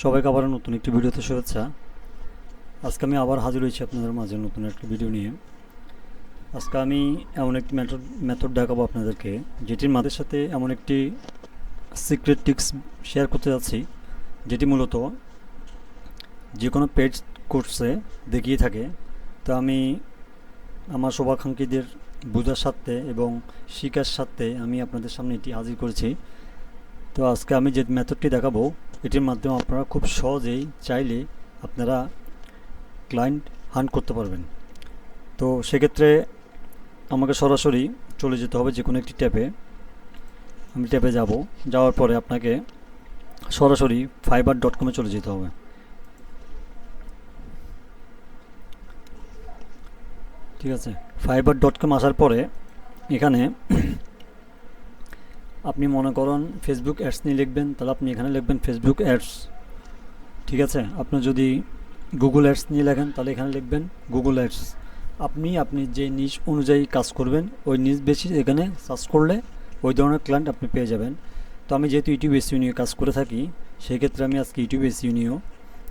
সবাইকে আবার নতুন একটি ভিডিওতে শুভেচ্ছা। আজকে আমি আবার হাজির হয়েছি আপনাদের মাঝে নতুন একটি ভিডিও নিয়ে। আজকে আমি এমন একটি মেথড দেখাবো আপনাদেরকে, যেটির মাদের সাথে এমন একটি সিক্রেট টিপস শেয়ার করতে যাচ্ছি, যেটি মূলত যে কোনো পেড কোর্সে দেখিয়ে থাকে। তো আমি আমার শুভাকাঙ্ক্ষীদের বোঝার স্বার্থে এবং শিকার স্বার্থে আমি আপনাদের সামনে এটি হাজির করেছি। তো আজকে আমি যে মেথডটি দেখাবো, এটির মাধ্যমে আপনারা খুব সহজেই চাইলে আপনারা ক্লায়েন্ট হান্ট করতে পারবেন। তো সেক্ষেত্রে আমাকে সরাসরি চলে যেতে হবে যে কোনো একটি ট্যাবে। আমি ট্যাবে যাব, যাওয়ার পরে আপনাকে সরাসরি fiverr.com চলে যেতে হবে। ঠিক আছে, fiverr.com আসার পরে এখানে আপনি মনে করেন ফেসবুক অ্যাডস নিয়ে লিখবেন, তাহলে আপনি এখানে লিখবেন ফেসবুক অ্যাডস। ঠিক আছে, আপনি যদি গুগল অ্যাডস নিয়ে লেখেন তাহলে এখানে লিখবেন গুগল অ্যাডস। আপনি যে নিশ অনুযায়ী কাজ করবেন ওই নিশ বেশি এখানে সার্চ করলে ওই ধরনের ক্লায়েন্ট আপনি পেয়ে যাবেন। তো আমি যেহেতু ইউটিউব এসইও নিয়ে কাজ করে থাকি, সেই ক্ষেত্রে আমি আজকে ইউটিউব এসইও নিয়েও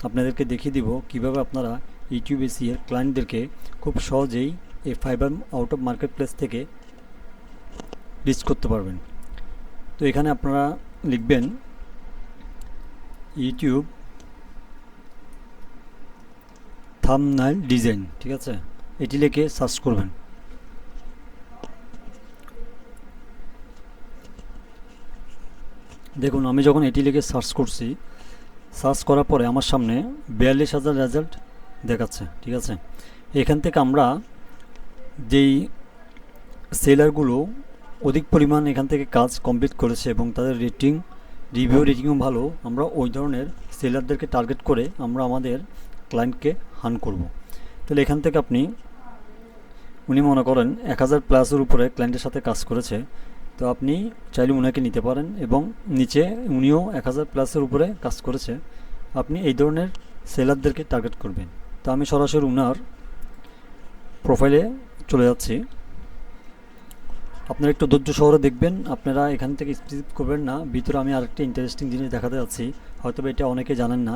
আপনাদেরকে দেখিয়ে দিব কীভাবে আপনারা ইউটিউব এসইও এর ক্লায়েন্টদেরকে খুব সহজেই এই fibre out of market place থেকে রিচ করতে পারবেন। তো এখানে আপনারা লিখবেন ইউটিউব থাম্বনেইল ডিজাইন। ঠিক আছে, এটি লিখে সার্চ করবেন। দেখুন, আমি যখন এটি লিখে সার্চ করছি, সার্চ করার পরে আমার সামনে 42,000 রেজাল্ট দেখাচ্ছে। ঠিক আছে, এখান থেকে আমরা যেই সেলারগুলো অধিক পরিমাণ এখান থেকে কাজ কমপ্লিট করেছে এবং তাদের রিভিউও ভালো, আমরা ওই ধরনের সেলারদেরকে টার্গেট করে আমরা আমাদের ক্লায়েন্টকে হান করব। তাহলে এখান থেকে উনি মনে করেন 1000 প্লাসের উপরে ক্লায়েন্টের সাথে কাজ করেছে, তো আপনি চাইলে উনাকে নিতে পারেন এবং নিচে উনিও 1000 প্লাসের উপরে কাজ করেছে, আপনি এই ধরনের সেলারদেরকে টার্গেট করবেন। তো আমি সরাসরি উনার প্রোফাইলে চলে যাচ্ছি। আপনারা একটু ধৈর্য সহকারে দেখবেন, আপনারা এখান থেকে স্কিপ করবেন না। ভিতরে আমি আরেকটা ইন্টারেস্টিং জিনিস দেখাতে যাচ্ছি, হয়তো এটা অনেকে জানেন না।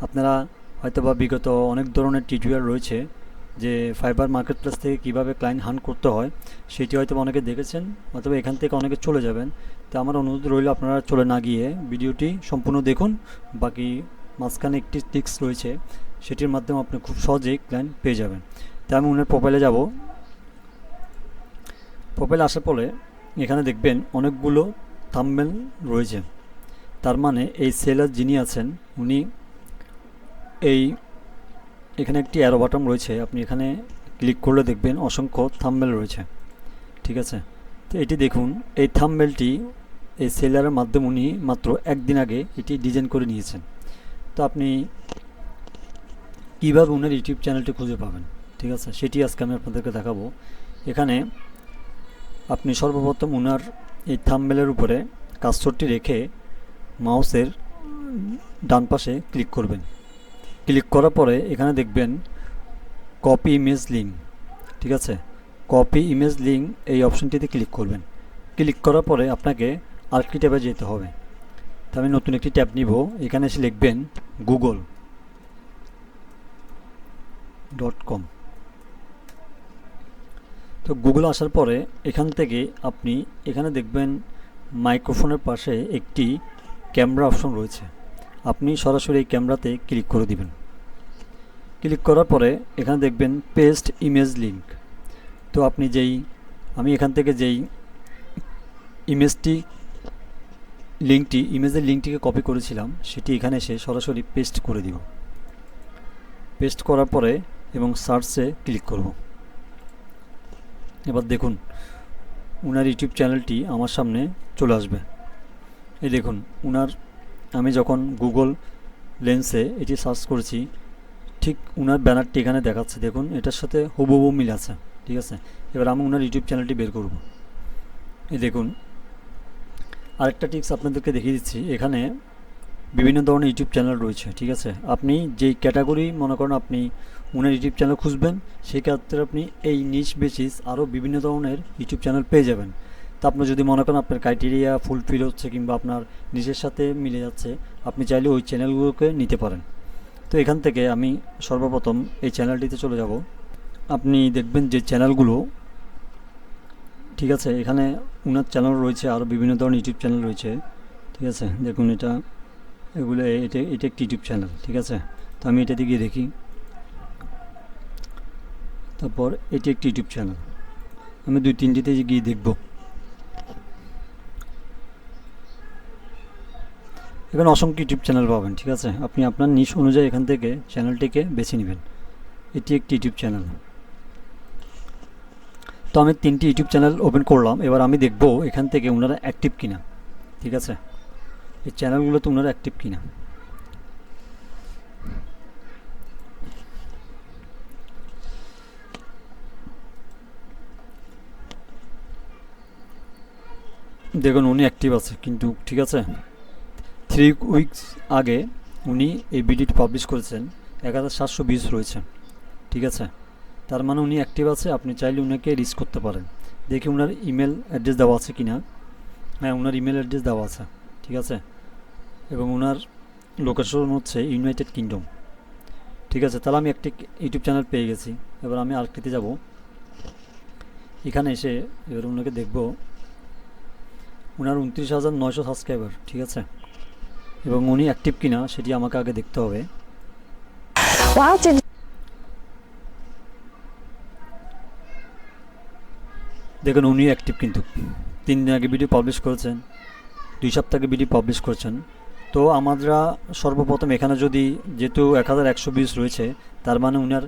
আপনারা হয়তোবা বিগত অনেক ধরনের টিউটোরিয়াল রয়েছে যে ফাইবার মার্কেট প্লেস থেকে কীভাবে ক্লায়েন্ট হান্ট করতে হয়, সেটি হয়তো অনেকে দেখেছেন, অথবা এখান থেকে অনেকে চলে যাবেন। তো আমার অনুরোধ রইল আপনারা চলে না গিয়ে ভিডিওটি সম্পূর্ণ দেখুন। বাকি মাঝখানে একটি টিক্স রয়েছে, সেটির মাধ্যমে আপনি খুব সহজেই ক্লায়েন্ট পেয়ে যাবেন। তাই আমি ওনার প্রোফাইলে যাব। প্রোফাইলে আসার পরে এখানে দেখবেন অনেকগুলো থাম্বনেল রয়েছে। তার মানে এই সেলার যিনি আছেন উনি এখানে একটি অ্যারো বাটন রয়েছে, আপনি এখানে ক্লিক করলে দেখবেন অসংখ্য থাম্বনেল রয়েছে। ঠিক আছে, তো এটি দেখুন, এই থাম্বনেলটি এই সেলারের মাধ্যমে উনি মাত্র একদিন আগে এটি ডিজাইন করে নিয়েছেন। তো আপনি কীভাবে উনার ইউটিউব চ্যানেলটি খুঁজে পাবেন, ঠিক আছে, সেটি আজকে আমি আপনাদেরকে দেখাবো। এখানে আপনি সর্বপ্রথম উনার এই থাম্বনেলের উপরে কার্সরটি রেখে মাউসের ডান পাশে ক্লিক করবেন। ক্লিক করার পরে এখানে দেখবেন কপি ইমেজ লিঙ্ক। ঠিক আছে, কপি ইমেজ লিঙ্ক এই অপশনটিতে ক্লিক করবেন। ক্লিক করার পরে আপনাকে আরেকটি ট্যাবে যেতে হবে। তো আমি নতুন একটি ট্যাব নিব, এখানে এসে লিখবেন google.com। তো গুগল আসার পরে এখান থেকে আপনি এখানে দেখবেন মাইক্রোফোনের পাশে একটি ক্যামেরা অপশন রয়েছে, আপনি সরাসরি এই ক্যামেরাতে ক্লিক করে দিবেন। ক্লিক করার পরে এখানে দেখবেন পেস্ট ইমেজ লিঙ্ক। তো আপনি আমি এখান থেকে ইমেজের লিঙ্কটিকে কপি করেছিলাম, সেটি এখানে এসে সরাসরি পেস্ট করে দিব। পেস্ট করার পরে এবং সার্চে ক্লিক করব। এবার দেখুন উনার ইউটিউব চ্যানেলটি আমার সামনে চলে আসবে। এই দেখুন আমি যখন গুগল লেন্সে এটি সার্চ করেছি, ঠিক উনার ব্যানারটি এখানে দেখাচ্ছে, দেখুন এটার সাথে হুবহু মিল আছে। ঠিক আছে, এবার আমি উনার ইউটিউব চ্যানেলটি বের করব। এই দেখুন আরেকটা টিপস আপনাদেরকে দেখিয়ে দিচ্ছি, এখানে বিভিন্ন ধরনের ইউটিউব চ্যানেল রয়েছে। ঠিক আছে, আপনি যেই ক্যাটাগরি মনে করেন আপনি উনার ইউটিউব চ্যানেল খুঁজবেন, সেই ক্ষেত্রে আপনি এই নিশ বেসিস আরও বিভিন্ন ধরনের ইউটিউব চ্যানেল পেয়ে যাবেন। তো আপনি যদি মনে করেন আপনার ক্রাইটেরিয়া ফুলফিল হচ্ছে কিংবা আপনার নিজের সাথে মিলে যাচ্ছে, আপনি চাইলে ওই চ্যানেলগুলোকে নিতে পারেন। তো এখান থেকে আমি সর্বপ্রথম এই চ্যানেলটিতে চলে যাব। আপনি দেখবেন যে চ্যানেলগুলো, ঠিক আছে, এখানে ওনার চ্যানেল রয়েছে, আরও বিভিন্ন ধরনের ইউটিউব চ্যানেল রয়েছে, ঠিক আছে। দেখুন এটা একটি ইউটিউব চ্যানেল, ঠিক আছে। তো আমি এটাতে গিয়ে দেখি। তারপর এটি একটি ইউটিউব চ্যানেল, আমি 2-3টিতে গিয়ে দেখব। এখানে অসংখ্য ইউটিউব চ্যানেল পাবেন, ঠিক আছে। আপনি আপনার নিশ অনুযায়ী এখান থেকে চ্যানেলটিকে বেছে নেবেন। এটি একটি ইউটিউব চ্যানেল। তো আমি 3টি ইউটিউব চ্যানেল ওপেন করলাম। এবার আমি দেখব এখান থেকে ওনারা অ্যাক্টিভ কিনা, ঠিক আছে। এই চ্যানেলগুলোতে ওনারা অ্যাক্টিভ কিনা। দেখুন উনি অ্যাক্টিভ আছে কিন্তু, ঠিক আছে। 3 উইকস আগে উনি এই ভিডিওটি পাবলিশ করেছেন, 1700 ভিউজ রয়েছে, ঠিক আছে। তার মানে উনি অ্যাক্টিভ আছে। আপনি চাইলে উনাকে রিচ করতে পারেন। দেখি ওনার ইমেল অ্যাড্রেস দেওয়া আছে কিনা। হ্যাঁ, ওনার ইমেল অ্যাড্রেস দেওয়া আছে, ঠিক আছে। এবং ওনার লোকেশন হচ্ছে ইউনাইটেড কিংডম, ঠিক আছে। তাহলে আমি একটি ইউটিউব চ্যানেল পেয়ে গেছি। এবার আমি আরেকটিতে যাব। এখানে এসে এবার ওনাকে দেখব। ওনার 29,900 সাবস্ক্রাইবার, ঠিক আছে। এবং উনি অ্যাক্টিভ কিনা সেটি আমাকে আগে দেখতে হবে। দেখুন উনি অ্যাক্টিভ কিন্তু 3 দিন আগে ভিডিও পাবলিশ করেছেন, 2 সপ্তাহ আগে ভিডিও পাবলিশ করেছেন। তো আমরা সর্বপ্রথম এখানে যদি যেহেতু 1100 ভিউজ রয়েছে, তার মানে ওনার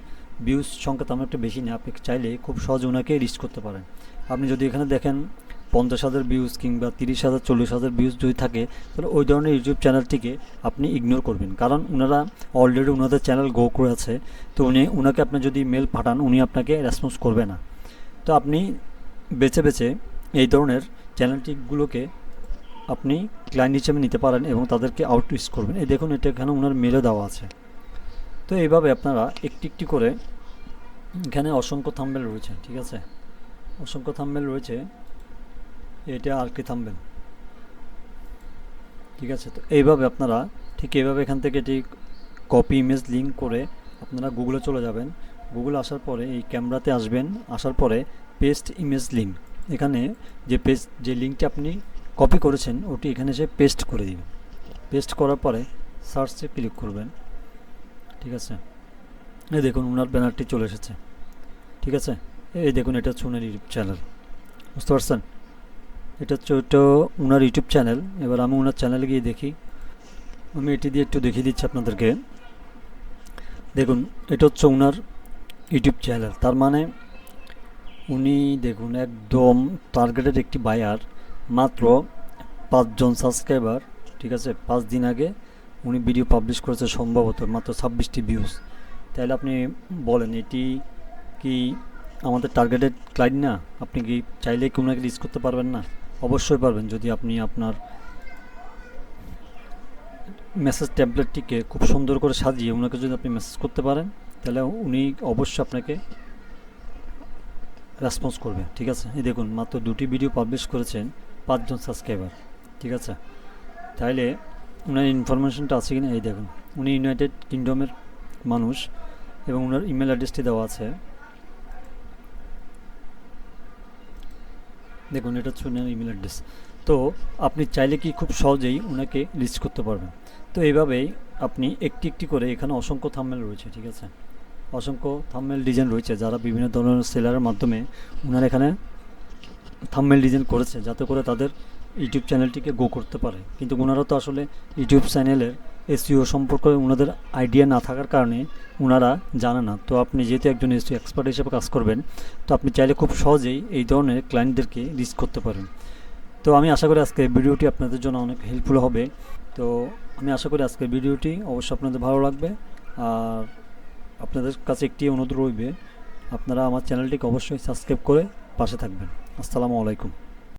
ভিউজ সংখ্যা তেমন একটা বেশি না। আপনি চাইলে খুব সহজে ওনাকে রিচ করতে পারেন। আপনি যদি এখানে দেখেন 50,000 ভিউজ কিংবা 30,000 40,000 ভিউজ যদি থাকে, তাহলে ওই ধরনের ইউটিউব চ্যানেলটিকে আপনি ইগনোর করবেন, কারণ ওনারা অলরেডি ওনাদের চ্যানেল গ্রো করে আছে। তো ওনাকে আপনি যদি মেল পাঠান, উনি আপনাকে রেসপন্স করবে না। তো আপনি বেছে বেছে এই ধরনের চ্যানেলটিগুলোকে আপনি ক্লায়েন্ট হিসেবে নিতে পারেন এবং তাদেরকে আউটরিচ করবেন। এই দেখুন এটা এখানে ওনার মেলে দেওয়া আছে। তো এইভাবে আপনারা একটি একটি করে, এখানে অসংখ্য থাম্বনেল রয়েছে, ঠিক আছে। অসংখ্য থাম্বনেল রয়েছে, এটা আরেকটি থাম্বনেল, ঠিক আছে। তো এইভাবে আপনারা ঠিক এইভাবে এখান থেকে এটি কপি ইমেজ লিঙ্ক করে আপনারা গুগলে চলে যাবেন। গুগলে আসার পরে এই ক্যামেরাতে আসবেন, আসার পরে পেস্ট ইমেজ লিঙ্ক, এখানে যে লিঙ্কটি আপনি কপি করেছেন ওটি এখানে এসে পেস্ট করে দিবেন। পেস্ট করার পরে সার্চে ক্লিক করবেন, ঠিক আছে। এই দেখুন ওনার ব্যানারটি চলে এসেছে, ঠিক আছে। এই দেখুন এটা হচ্ছে ওনার ইউটিউব চ্যানেল, বুঝতে পারছেন। এটা হচ্ছে ওনার ইউটিউব চ্যানেল। এবার আমি ওনার চ্যানেলে গিয়ে দেখি। আমি এটি দিয়ে একটু দেখিয়ে দিচ্ছি আপনাদেরকে। দেখুন এটা হচ্ছে ওনার ইউটিউব চ্যানেল। তার মানে উনি দেখুন একদম টার্গেটেড একটি বায়ার, মাত্র 5 জন সাবস্ক্রাইবার, ঠিক আছে। 5 দিন আগে উনি ভিডিও পাবলিশ করেছে, সম্ভবত মাত্র 26টি ভিউজ। তাহলে আপনি বলেন এটি কি আমাদের টার্গেটেড ক্লায়েন্ট না? আপনি কি চাইলে কি ওনাকে রিচ করতে পারবেন না? অবশ্যই পারবেন, যদি আপনি আপনার মেসেজ ট্যাবলেটটিকে খুব সুন্দর করে সাজিয়ে ওনাকে যদি আপনি মেসেজ করতে পারেন, তাহলে উনি অবশ্যই আপনাকে রেসপন্স করবে, ঠিক আছে। এই দেখুন মাত্র 2টি ভিডিও পাবলিশ করেছেন, 5 জন সাবস্ক্রাইবার, ঠিক আছে। তাইলে ওনার ইনফরমেশনটা আছে কিনা, এই দেখুন উনি ইউনাইটেড কিংডমের মানুষ এবং ওনার ইমেল অ্যাড্রেসটি দেওয়া আছে। দেখুন এটা হচ্ছে ওনার ইমেল অ্যাড্রেস। তো আপনি চাইলে কি খুব সহজেই ওনাকে লিস্ট করতে পারবেন। তো এইভাবেই আপনি একটি একটি করে, এখানে অসংখ্য থাম্বনেল রয়েছে, ঠিক আছে। অসংখ্য থাম্বনেল ডিজাইন রয়েছে, যারা বিভিন্ন ধরনের সেলারের মাধ্যমে ওনারা এখানে থাম্বনেল ডিজাইন করেছে, যাতে করে তাদের ইউটিউব চ্যানেলটিকে গ্রো করতে পারে। কিন্তু ওনারা তো আসলে ইউটিউব চ্যানেলের এসইও সম্পর্কে ওনাদের আইডিয়া না থাকার কারণে ওনারা জানে না। তো আপনি যেহেতু একজন এসইও এক্সপার্ট হিসেবে কাজ করবেন, তো আপনি চাইলে খুব সহজেই এই ধরনের ক্লায়েন্টদেরকে রিচ করতে পারেন। তো আমি আশা করি আজকে ভিডিওটি আপনাদের জন্য অনেক হেল্পফুল হবে। তো আমি আশা করি আজকের ভিডিওটি অবশ্যই আপনাদের ভালো লাগবে। আর আপনাদের কাছে একটি অনুরোধ রইবে, আপনারা আমার চ্যানেলটিকে অবশ্যই সাবস্ক্রাইব করে পাশে থাকবেন। আসসালামু আলাইকুম।